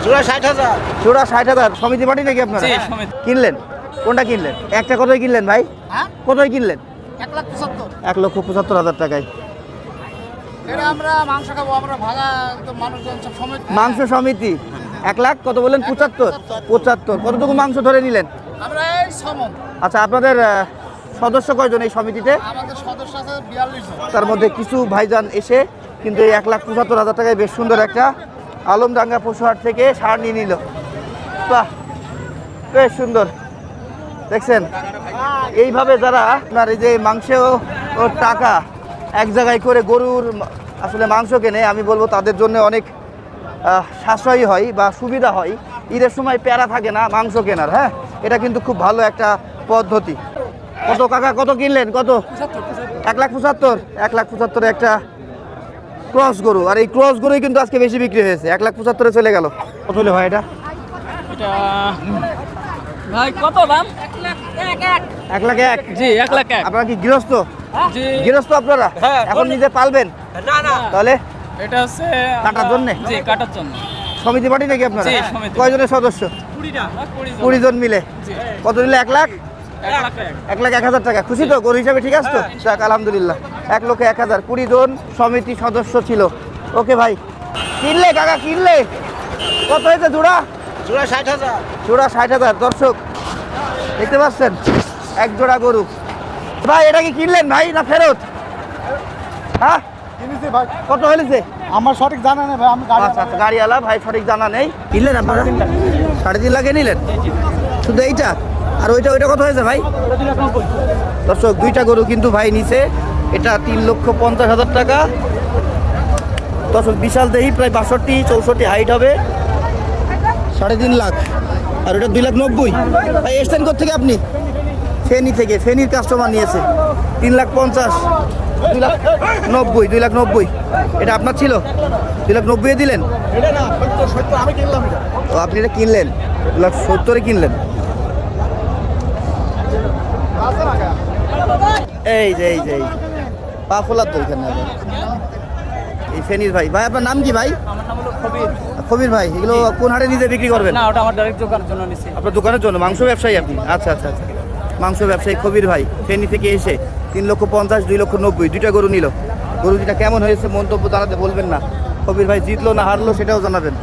জোড়া 60,000। জোড়া 60,000। সমিতি পাটি নাকি আপনারা? জি, সমিতি। কিনলেন কোনটা কিনলেন? একটা কতই কিনলেন ভাই? হ্যাঁ, কতই কিনলেন? 1,75,000। 1,75,000 টাকায়। এটা আমরা মাংস খাবো, আমরা ভাগা একদম মানুষজন সব সমিতি। মাংস সমিতি 1 লাখ কত বললেন? 75। কতটুকু মাংস ধরে নিলেন? আমরা এই সমন। আচ্ছা, আপনাদের সদস্য কয়জন এই সমিতিতে? আমাদের সদস্য আছে 42 জন। তার মধ্যে কিছু ভাইজান এসে কিন্তু এই 1,75,000 টাকায় বেশ সুন্দর একটা আলমডাঙ্গা পশুহাট থেকে ষাঁড় নিয়ে নিল। বাহ, বেশ সুন্দর দেখছেন। এইভাবে যারা আপনার এই যে মাংসেও ওর টাকা এক জায়গায় করে গরুর আসলে মাংস কেনে, আমি বলবো তাদের জন্য অনেক সাশ্রয়ী হয় বা সুবিধা হয়। ঈদের সময় প্যারা থাকে না মাংস কেনার। হ্যাঁ, এটা কিন্তু খুব ভালো একটা পদ্ধতি। কত কাকা, কত কিনলেন? কত? 1,75,000। 1,75,000 একটা ক্রস গরু। আর এই ক্রস গরুই কিন্তু আজকে বেশি বিক্রি হয়েছে, 1,75,000 চলে গেল। কত হলে ভাই এটা? এটা ভাই কত দাম? 1,01,000। জি 1,01,000। আপনারা কি গৃহস্থ? জি গৃহস্থ আপনারা? হ্যাঁ। এখন নিজে পালবেন? না না, তাহলে এটা হচ্ছে কাটার জন্যে? জি কাটার জন্য। সমিতি পার্টি নাকি আপনারা? জি, সমিতি। কয়জনের সদস্য? 20 20 জন মিলে। জি। কত নিলে? 1,01,000। 1,01,000। 1,01,000 টাকা। খুশি তো? গরু হিসাবে ঠিক আছে তো? যাক, আলহামদুলিল্লাহ। 1,01,000। 20 জন সমিতি সদস্য ছিল। ওকে ভাই, কিনলে কাকা, কিনলে? কত হয়েছে জোড়া? জোড়া 60,000। জোড়া 60,000। দর্শক দেখতে পাচ্ছেন, এক জোড়া গরু। ভাই এটা কি কিনলেন ভাই না ফেরত? হ্যাঁ, কিনেছি ভাই। কত হয়েছে? আমার সঠিক জানা নেই ভাই, আমি গাড়ি আচ্ছা আচ্ছা, গাড়িওয়ালা ভাই সঠিক জানা নেই। কিনলেন আপনারা? 3.5 লাখে নিলেন শুধু এইটা? আর ওইটা কত হয়েছে ভাই? দর্শক, দুইটা গরু কিন্তু ভাই নিছে। এটা 3,50,000 টাকা। দর্শক, বিশাল দেহি, প্রায় 62-64 হাইট হবে। 3.5 লাখ। আর ওটা 2,90,000। ভাই এসছেন কোথেকে আপনি? ফেনী থেকে। ফেনীর কাস্টমার নিয়েছে। 3,50,000। 2,90,000। 2,90,000 এটা আপনার ছিল? 2,90,000 দিলেন? এটা না, সত্য আমি কিনলাম এটা। ও, আপনি এটা কিনলেন 2,70,000 কিনলেন। এই যে পা ফোলার তো এখানে আবার। এই ফেনীর ভাই। ভাই আপনার নাম কি ভাই? আমার নাম হলো খবির। খবির ভাই, এগুলো কোন হাটে নিজে বিক্রি করবেন? না, ওটা আমার ডাইরেক্ট দোকানের জন্য নিছি। আপনার দোকানের জন্য? মাংস ব্যবসায়ী আপনি? আচ্ছা আচ্ছা আচ্ছা, মাংস ব্যবসায়ী খবির ভাই ফেনী থেকে এসে 3,50,000, 2,90,000 দুইটা গরু নিল। গরু দুটা কেমন হয়েছে মন্তব্য জানাতে বলবেন না। খবির ভাই জিতলো না হারলো সেটাও জানাবেন।